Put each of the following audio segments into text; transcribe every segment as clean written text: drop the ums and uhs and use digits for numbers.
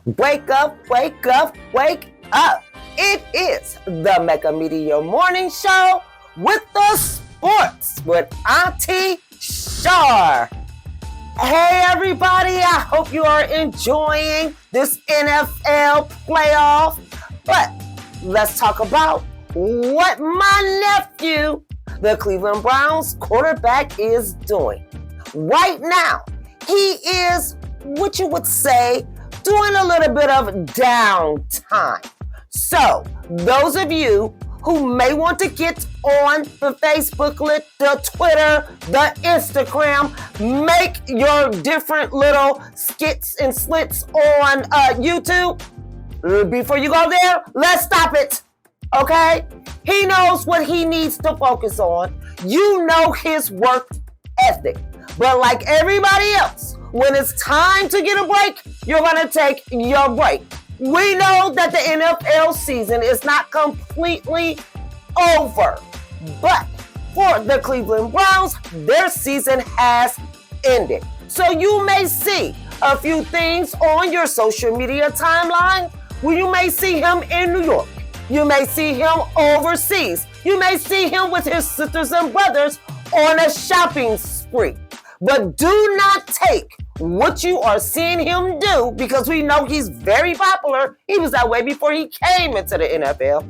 Wake up, wake up, wake up. It is the Mecca Media Morning Show with the sports with Auntie Shar. Hey everybody, I hope you are enjoying this NFL playoff. But let's talk about what my nephew, the Cleveland Browns quarterback, is doing. Right now, he is, what you would say, doing a little bit of downtime. So, those of you who may want to get on the Facebook, the Twitter, the Instagram, make your different little skits and slits on YouTube. Before you go there, let's stop it, okay? He knows what he needs to focus on. You know his work ethic. But like everybody else, when it's time to get a break, you're going to take your break. We know that the NFL season is not completely over. But for the Cleveland Browns, their season has ended. So you may see a few things on your social media timeline where you may see him in New York. You may see him overseas. You may see him with his sisters and brothers on a shopping spree. But do not take what you are seeing him do, because we know he's very popular. He was that way before he came into the NFL.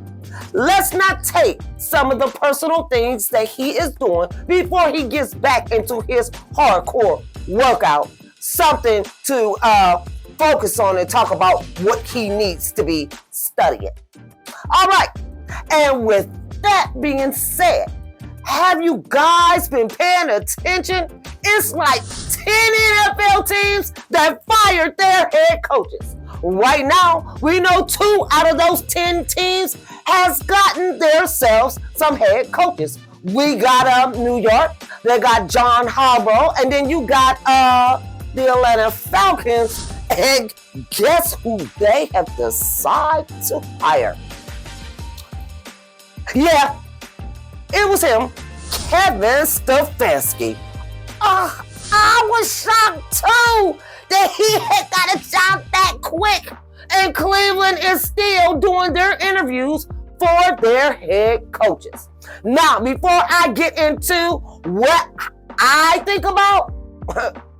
Let's not take some of the personal things that he is doing before he gets back into his hardcore workout. Something to focus on and talk about what he needs to be studying. All right. And with that being said, have you guys been paying attention? It's like 10 NFL teams that fired their head coaches. Right now, we know 2 out of those 10 teams has gotten themselves some head coaches. We got New York, they got John Harbaugh, and then you got the Atlanta Falcons. And guess who they have decided to hire? Yeah, it was him, Kevin Stefanski. I was shocked too that he had got a job that quick, and Cleveland is still doing their interviews for their head coaches. Now, before I get into what I think about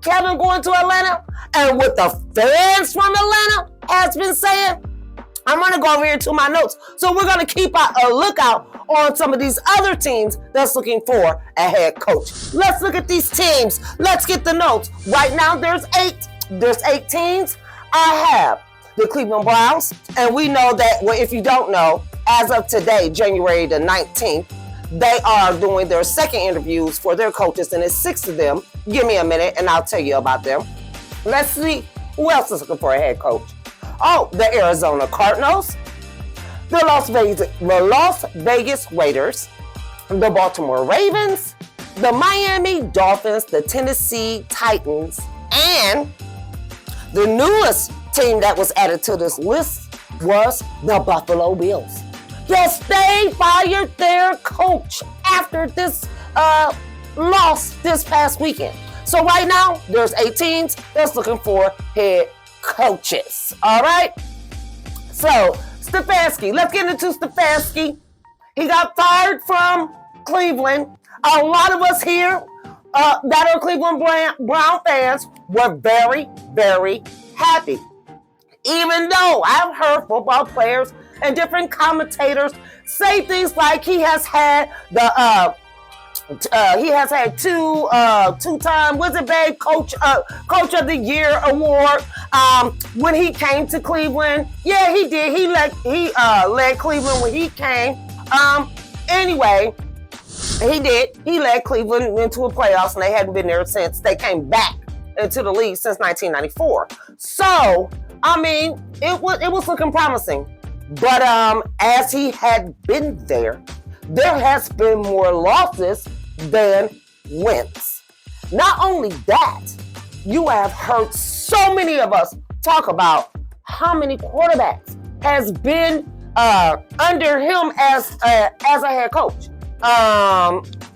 Kevin going to Atlanta and what the fans from Atlanta has been saying, I'm going to go over here to my notes. So we're going to keep a lookout on some of these other teams that's looking for a head coach. Let's look at these teams. Let's get the notes. Right now, there's 8. There's 8 teams. I have the Cleveland Browns. And we know that, well, if you don't know, as of today, January the 19th, they are doing their second interviews for their coaches, and it's 6 of them. Give me a minute, and I'll tell you about them. Let's see who else is looking for a head coach. Oh, the Arizona Cardinals, the Las Vegas Raiders, the Baltimore Ravens, the Miami Dolphins, the Tennessee Titans, and the newest team that was added to this list was the Buffalo Bills. Yes, they fired their coach after this loss this past weekend. So right now, there's 8 teams that's looking for head coaches. All right. So Stefanski, let's get into Stefanski. He got fired from Cleveland. A lot of us here that are Cleveland Brown fans were very, very happy. Even though I've heard football players and different commentators say things like he has had the two-time Wizard Bay Coach of the Year award when he came to Cleveland. Yeah, he did. He led Cleveland when he came. Anyway, he did. He led Cleveland into a playoffs, and they hadn't been there since they came back into the league since 1994. So, I mean, it was looking promising. But as he had been there has been more losses than wins. Not only that, you have heard so many of us talk about how many quarterbacks has been under him as a head coach.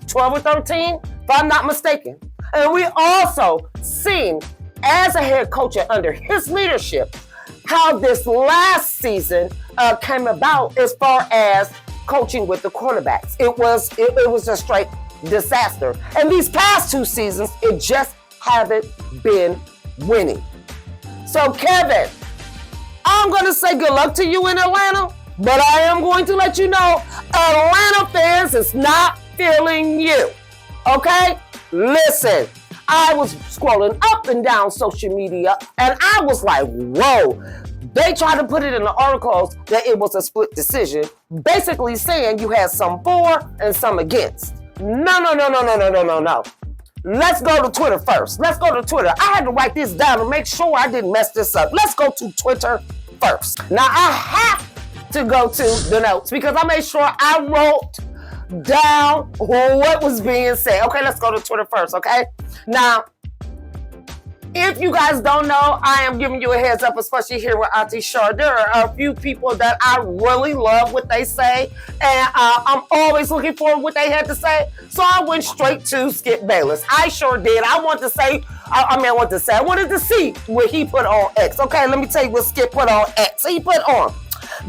12 or 13, if I'm not mistaken. And we also seen as a head coach under his leadership, how this last season came about as far as coaching with the quarterbacks. It was a straight disaster. And these past 2 seasons, it just haven't been winning. So Kevin, I'm going to say good luck to you in Atlanta, but I am going to let you know Atlanta fans is not feeling you. Okay? Listen, I was scrolling up and down social media and I was like, whoa. They tried to put it in the articles that it was a split decision, basically saying you had some for and some against. No. Let's go to Twitter first. Let's go to Twitter. I had to write this down to make sure I didn't mess this up. Let's go to Twitter first. Now, I have to go to the notes because I made sure I wrote down what was being said. Okay, let's go to Twitter first, okay? Now, if you guys don't know, I am giving you a heads up, especially here with Auntie Shar. There are a few people that I really love what they say, and I'm always looking for what they had to say. So I went straight to Skip Bayless. I sure did. I wanted to see what he put on X. Okay, let me tell you what Skip put on X. He put on,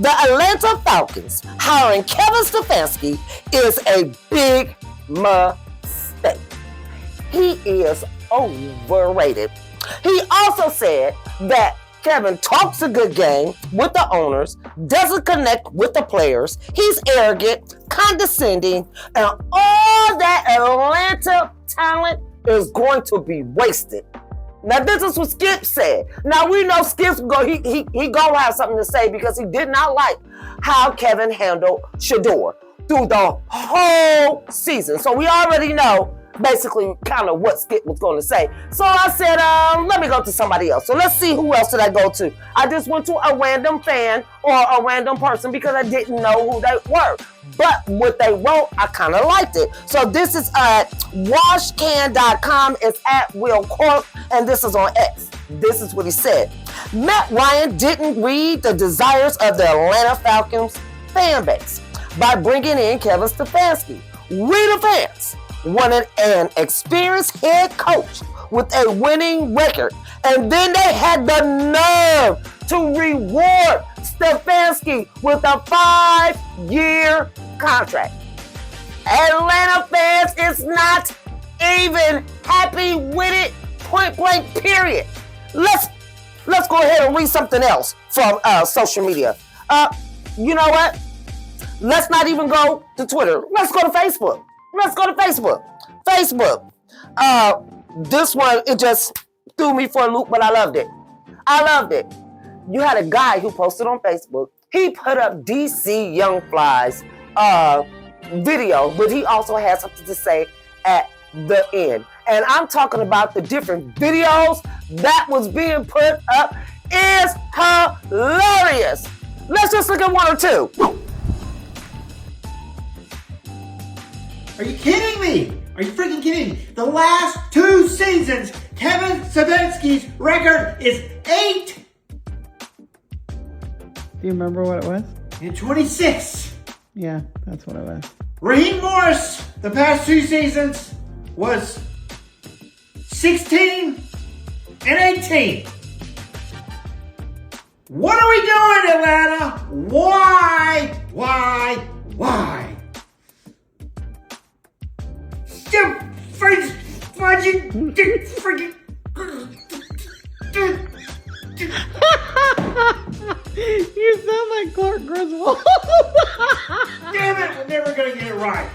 the Atlanta Falcons hiring Kevin Stefanski is a big mistake. He is overrated. He also said that Kevin talks a good game with the owners, doesn't connect with the players, he's arrogant, condescending, and all that Atlanta talent is going to be wasted. Now, this is what Skip said. Now, we know Skip's he gonna have something to say because he did not like how Kevin handled Shedeur through the whole season. So we already know basically kind of what Skip was going to say. So I said, let me go to somebody else. So let's see, who else did I go to? I just went to a random fan or a random person because I didn't know who they were. But what they wrote, I kind of liked it. So this is at washcan.com. It's at Will Corp, and this is on X. This is what he said. Matt Ryan didn't read the desires of the Atlanta Falcons fan base by bringing in Kevin Stefanski. We the fans wanted an experienced head coach with a winning record, and then they had the nerve to reward Stefanski with a 5-year contract. Atlanta fans is not even happy with it, point blank, period. Let's go ahead and read something else from social media. You know what? Let's not even go to Twitter. Let's go to Facebook. Facebook. This one, it just threw me for a loop, but I loved it. You had a guy who posted on Facebook. He put up DC Young Fly's video, but he also had something to say at the end. And I'm talking about the different videos that was being put up is hilarious. Let's just look at one or two. Are you kidding me? Are you freaking kidding me? The last 2 seasons, Kevin Stefanski's record is 8 Do you remember what it was? and 26. Yeah, that's what it was. Raheem Morris, the past 2 seasons, was 16 and 18. What are we doing, Atlanta? Why? Freaking. You sound like Clark Griswold. Damn it, we're never gonna get it right.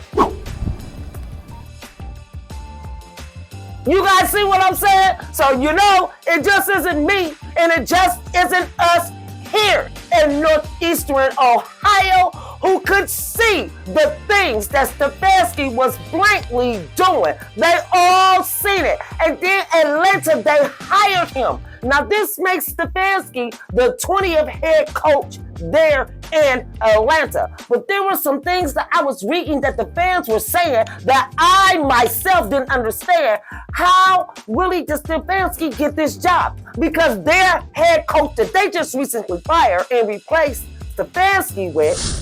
You guys see what I'm saying? So you know, it just isn't me, and it just isn't us here in Northeastern Ohio who could see the things that Stefanski was blankly doing. They all seen it. And then Atlanta, they hired him. Now this makes Stefanski the 20th head coach there in Atlanta. But there were some things that I was reading that the fans were saying that I myself didn't understand. How really did Stefanski get this job? Because their head coach that they just recently fired and replaced Stefanski with,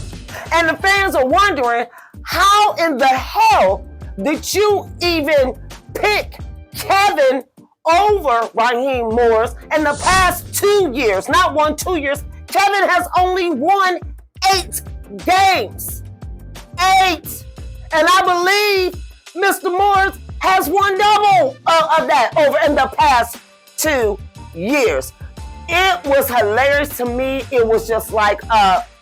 and the fans are wondering, how in the hell did you even pick Kevin over Raheem Morris in the past 2 years. Not 1, 2 years. Kevin has only won 8 games. 8. And I believe Mr. Morris has won double of that over in the past 2 years. It was hilarious to me. It was just like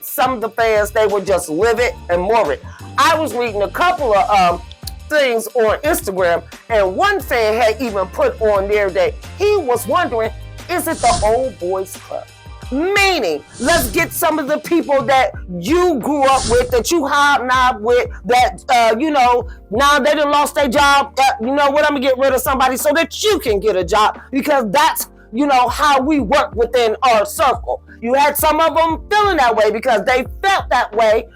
some of the fans, they were just livid and morbid. I was reading a couple of things on Instagram, and one fan had even put on there that he was wondering, is it the old boys club? Meaning, let's get some of the people that you grew up with, that you hobnobbed with, that, now they done lost their job. You know what, I'm going to get rid of somebody so that you can get a job, because that's, how we work within our circle. You had some of them feeling that way because they felt that way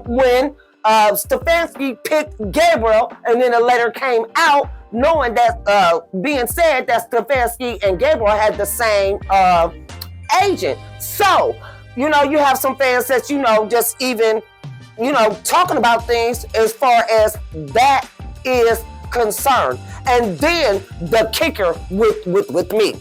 when Stefanski picked Gabriel, and then it later came out knowing that, being said that Stefanski and Gabriel had the same agent. So, you have some fans that, just even, talking about things as far as that is concerned. And then the kicker with me.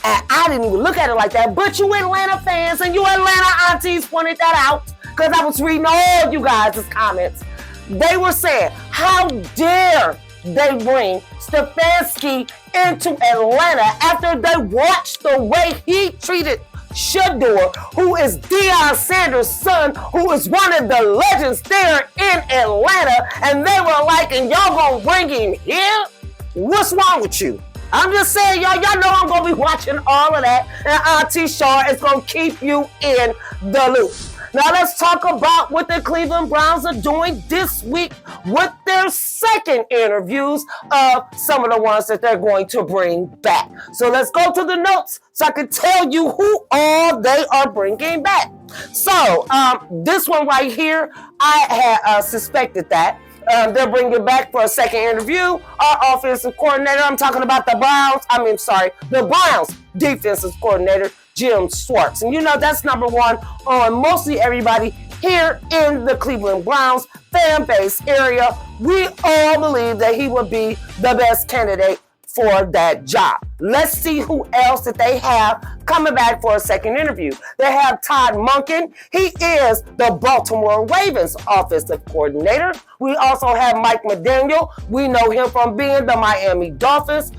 And I didn't even look at it like that, but you Atlanta fans and you Atlanta aunties pointed that out, because I was reading all you guys' comments. They were saying, how dare they bring Stefanski into Atlanta after they watched the way he treated Shedeur, who is Shedeur Sanders' son, who is one of the legends there in Atlanta, and they were like, and y'all gonna bring him here? What's wrong with you? I'm just saying, y'all know I'm gonna be watching all of that, and Auntie Shaw is gonna keep you in the loop. Now let's talk about what the Cleveland Browns are doing this week with their second interviews of some of the ones that they're going to bring back. So let's go to the notes so I can tell you who all they are bringing back. So this one right here, I had suspected that. They're bringing back for a second interview our offensive coordinator. I'm talking about the Browns defensive coordinator, Jim Schwartz. And that's number one on mostly everybody here in the Cleveland Browns fan base area. We all believe that he would be the best candidate for that job. Let's see who else that they have coming back for a second interview. They have Todd Monken. He is the Baltimore Ravens offensive coordinator. We also have Mike McDaniel. We know him from being the Miami Dolphins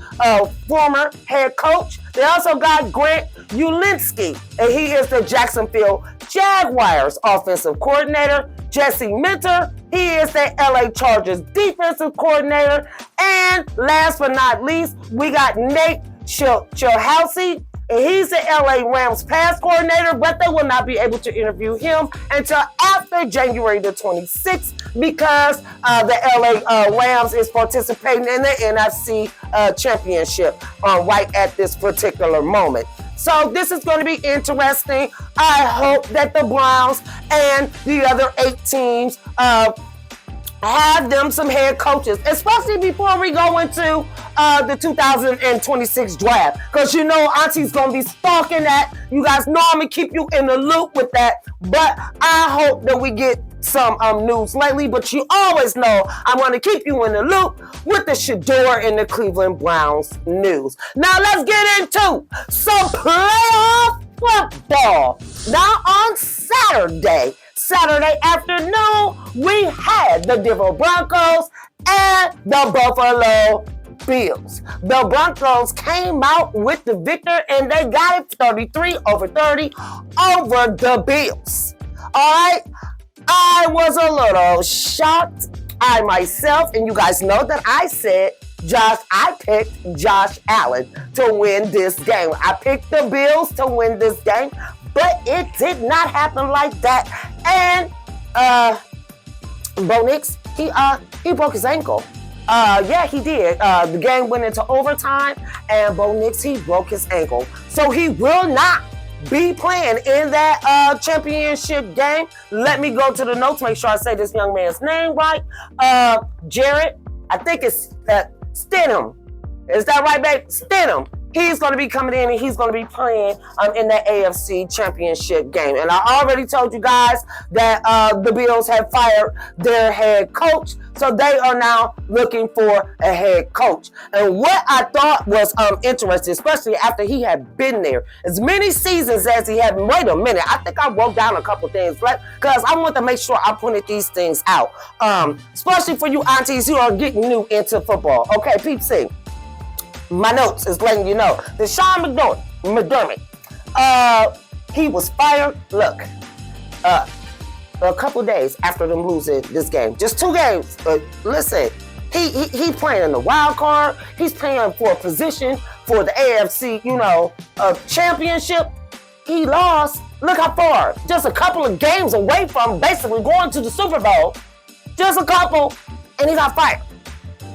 former head coach. They also got Grant Ulinski, and he is the Jacksonville Jaguars offensive coordinator. Jesse Minter, he is the LA Chargers defensive coordinator. And last but not least, we got Nate Chilhousey, and he's the LA Rams pass coordinator, but they will not be able to interview him until after January the 26th because the LA Rams is participating in the NFC championship right at this particular moment. So this is going to be interesting. I hope that the Browns and the other 8 teams have them some head coaches, especially before we go into the 2026 draft. Because Auntie's going to be stalking that. You guys know I'm going to keep you in the loop with that. But I hope that we get some news lately. But you always know I'm going to keep you in the loop with the Shedeur and the Cleveland Browns news. Now let's get into some playoff football. Now on Saturday afternoon, we had the Denver Broncos and the Buffalo Bills. The Broncos came out with the victor, and they got it 33-30 over the Bills. All right, I was a little shocked. I myself, and you guys know that I picked Josh Allen to win this game. I picked the Bills to win this game, but it did not happen like that. And Bo Nix, he broke his ankle. Yeah, he did. The game went into overtime, and Bo Nix, he broke his ankle. So he will not be playing in that championship game. Let me go to the notes, make sure I say this young man's name right. Jared, I think it's Stidham. Is that right, babe? Stidham. he's going to be coming in and he's going to be playing in the AFC Championship game. And I already told you guys that the Bills have fired their head coach, so they are now looking for a head coach. And what I thought was interesting, especially after he had been there as many seasons as he had. Wait a minute, I think I wrote down a couple things, because I want to make sure I pointed these things out, especially for you aunties who are getting new into football. Okay, peep see. My notes is letting you know that Sean McDermott, he was fired. Look, a couple days after them losing this game, just 2 games. Listen, he playing in the wild card. He's playing for a position for the AFC, championship. He lost. Look how far. Just a couple of games away from basically going to the Super Bowl. Just a couple, and he got fired.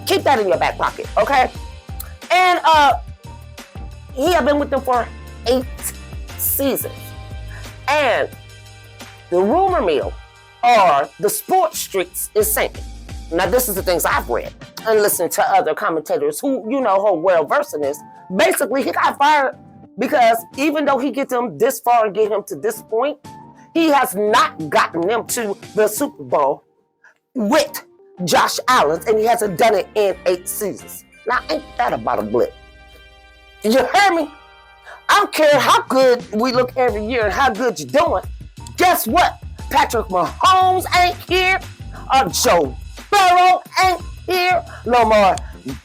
Keep that in your back pocket, okay? And he had been with them for 8 seasons. And the rumor mill, or the sports streets, is saying, now this is the things I've read and listened to other commentators who, who are well versed in this. Basically, he got fired because even though he gets them this far and get him to this point, he has not gotten them to the Super Bowl with Josh Allen, and he hasn't done it in 8 seasons. Now, ain't that about a blip? You heard me? I don't care how good we look every year and how good you're doing. Guess what? Patrick Mahomes ain't here. Joe Burrow ain't here. Lamar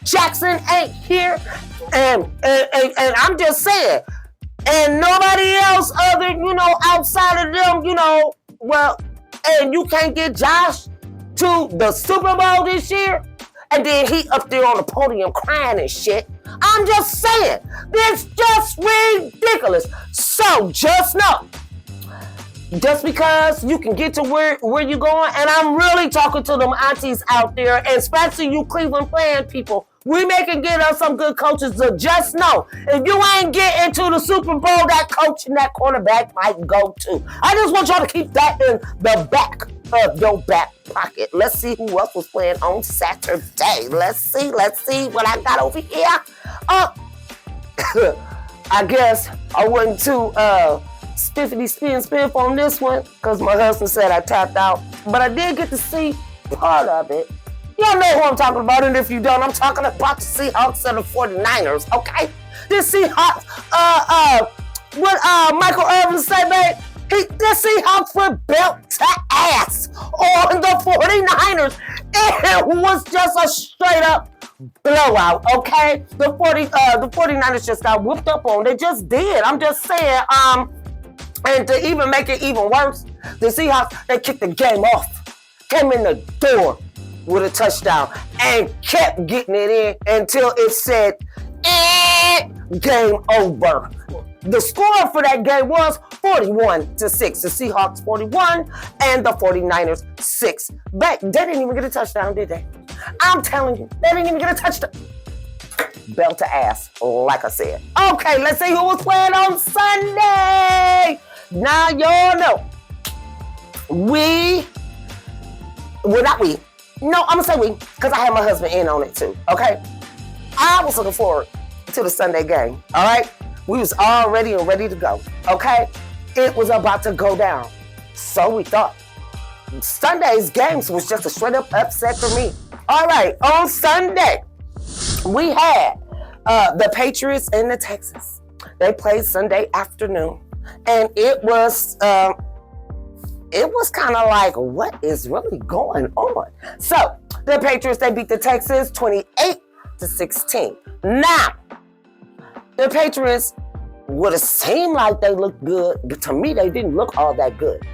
Jackson ain't here. And I'm just saying. And nobody else other, outside of them, and you can't get Josh to the Super Bowl this year. And then he up there on the podium crying and shit. I'm just saying, it's just ridiculous. So just know, just because you can get to where you're going, and I'm really talking to them aunties out there, and especially you Cleveland playing people, we may can get us some good coaches. So just know, if you ain't getting to the Super Bowl, that coach and that quarterback might go too. I just want y'all to keep that in the back of your back pocket. Let's see who else was playing on Saturday. Let's see what I got over here. I guess I wasn't too spiffy spiff on this one because my husband said I tapped out, but I did get to see part of it. Y'all know who I'm talking about, and if you don't, I'm talking about the Seahawks and the 49ers, okay? This Seahawks, what Michael Irvin said, man, the Seahawks were built to ass on the 49ers. It was just a straight up blowout, okay? The 49ers just got whooped up on. They just did. I'm just saying, and to even make it even worse, the Seahawks, they kicked the game off, came in the door with a touchdown, and kept getting it in until it said, game over. The score for that game was 41-6. The Seahawks 41 and the 49ers 6. They didn't even get a touchdown, did they? I'm telling you, they didn't even get a touchdown. Belt to ass, like I said. Okay, let's see who was playing on Sunday. Now y'all know. No, I'm gonna say we, because I had my husband in on it too, okay? I was looking forward to the Sunday game, all right? We was all ready and ready to go, okay? It was about to go down. So we thought. Sunday's games was just a straight up upset for me. All right, on Sunday, we had the Patriots and the Texans. They played Sunday afternoon, and it was kind of like, what is really going on? So, the Patriots, they beat the Texans 28-16. Now, the Patriots would have seemed like they looked good, but to me, they didn't look all that good.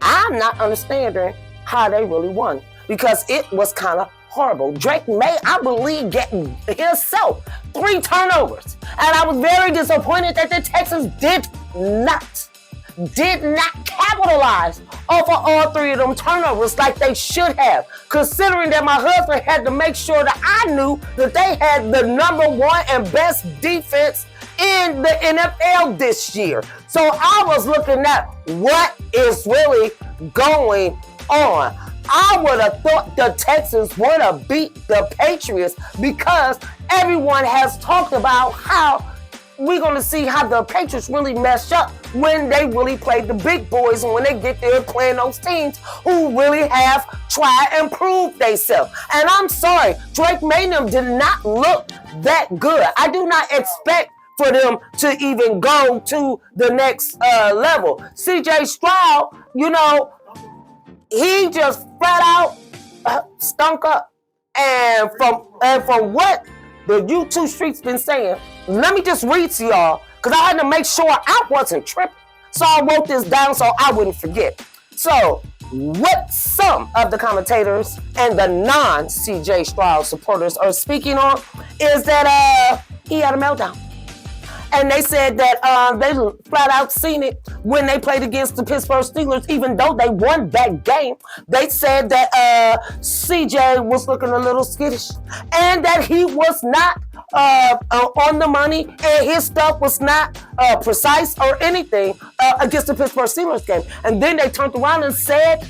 I'm not understanding how they really won, because it was kind of horrible. Drake May, I believe, getting himself 3 turnovers. And I was very disappointed that the Texans did not capitalize off of all 3 of them turnovers like they should have, considering that my husband had to make sure that I knew that they had the number 1 and best defense in the NFL this year. So I was looking at what is really going on. I would have thought the Texans would have beat the Patriots because everyone has talked about how we're going to see how the Patriots really messed up when they really play the big boys and when they get there playing those teams who really have tried and proved themselves. And I'm sorry, Drake May did not look that good. I do not expect for them to even go to the next level. CJ Stroud, he just flat out stunk up. And from what the YouTube streets been saying, let me just read to y'all, because I had to make sure I wasn't tripping. So I wrote this down so I wouldn't forget. So what some of the commentators and the non-CJ Stroud supporters are speaking on is that he had a meltdown. And they said that they flat out seen it when they played against the Pittsburgh Steelers, even though they won that game. They said that CJ was looking a little skittish and that he was not on the money and his stuff was not precise or anything against the Pittsburgh Steelers game. And then they turned around and said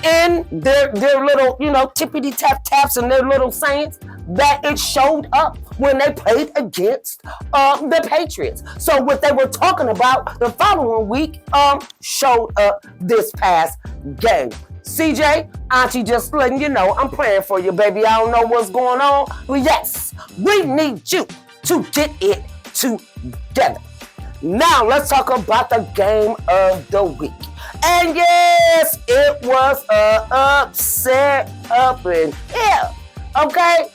in their little, tippity tap taps and their little sayings that it showed up when they played against the Patriots. So what they were talking about the following week showed up this past game. CJ, Auntie just letting you know, I'm praying for you, baby. I don't know what's going on. But yes, we need you to get it together. Now let's talk about the game of the week. And yes, it was an upset up in here. Okay?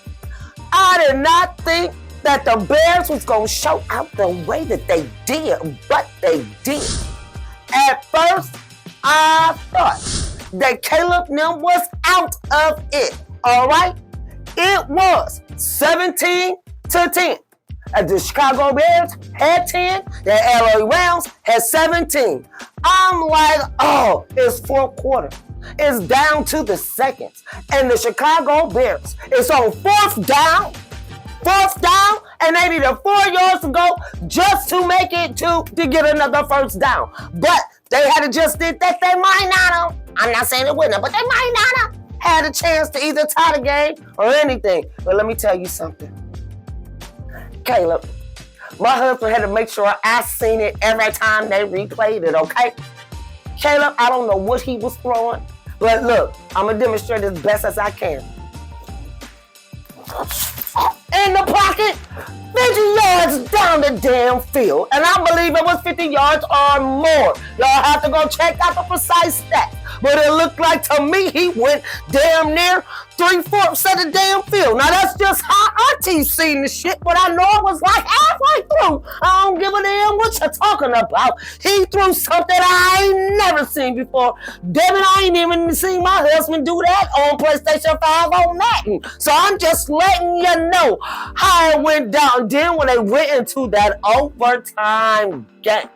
I did not think that the Bears was going to show out the way that they did, but they did. At first, I thought that Caleb Nim was out of it, all right? It was 17-10. As the Chicago Bears had 10, the LA Rams had 17. I'm like, oh, it's fourth quarter. It's down to the seconds. And the Chicago Bears is on fourth down, and they needed 4 yards to go just to make it to get another first down. But they had to just did that. They might not have. I'm not saying it wouldn't have, but they might not have had a chance to either tie the game or anything. But let me tell you something. Caleb, my husband had to make sure I seen it every time they replayed it, okay? Caleb, I don't know what he was throwing, but look, I'm going to demonstrate as best as I can. In the pocket, 50 yards down the damn field, and I believe it was 50 yards or more. Y'all have to go check out the precise stats. But it looked like to me he went damn near 3/4 of the damn field. Now that's just how Auntie seen the shit, but I know it was like halfway through. I don't give a damn what you're talking about. He threw something I ain't never seen before. Damn it, I ain't even seen my husband do that on PlayStation 5 on Madden. So I'm just letting you know how it went down. Then when they went into that overtime game.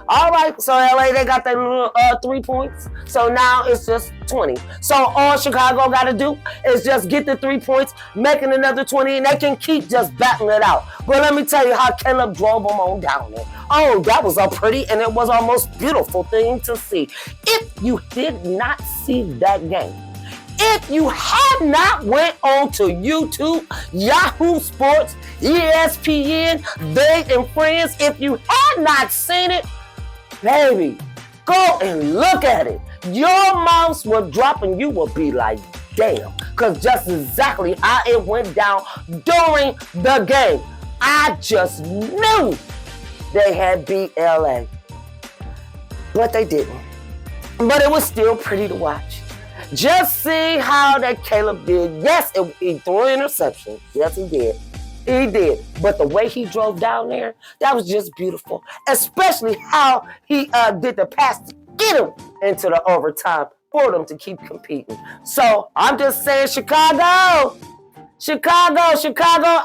All right, so LA, they got their little 3 points. So now it's just 20. So all Chicago got to do is just get the 3 points, making another 20, and they can keep just battling it out. But let me tell you how Caleb drove them on down there. Oh, that was a pretty, and it was a most beautiful thing to see. If you did not see that game, if you have not went on to YouTube, Yahoo Sports, ESPN, They and Friends, if you have not seen it, baby, go and look at it. Your mouths will drop and you will be like, damn. Because just exactly how it went down during the game. I just knew they had beat LA. But they didn't. But it was still pretty to watch. Just see how that Caleb did. Yes, he threw an interception. Yes, he did. He did. But the way he drove down there, that was just beautiful. Especially how he did the pass to get him into the overtime for them to keep competing. So I'm just saying, Chicago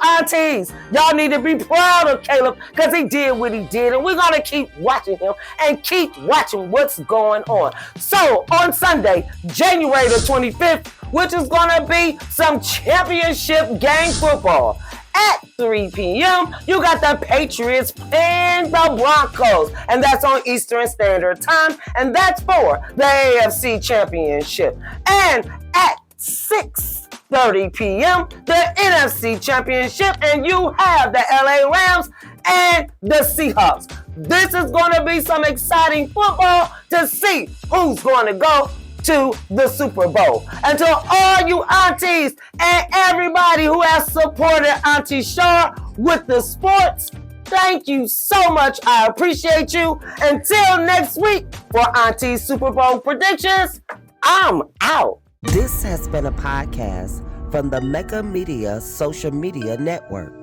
aunties, y'all need to be proud of Caleb because he did what he did, and we're going to keep watching him and keep watching what's going on. So on Sunday, January the 25th, which is going to be some championship game football, at 3 p.m., you got the Patriots and the Broncos, and that's on Eastern Standard Time, and that's for the AFC Championship. And at 6 6:30 p.m., the NFC Championship, and you have the LA Rams and the Seahawks. This is going to be some exciting football to see who's going to go to the Super Bowl. And to all you aunties and everybody who has supported Auntie Shar with the sports, thank you so much. I appreciate you. Until next week for Auntie's Super Bowl predictions, I'm out. This has been a podcast from the Mega Media Social Media Network.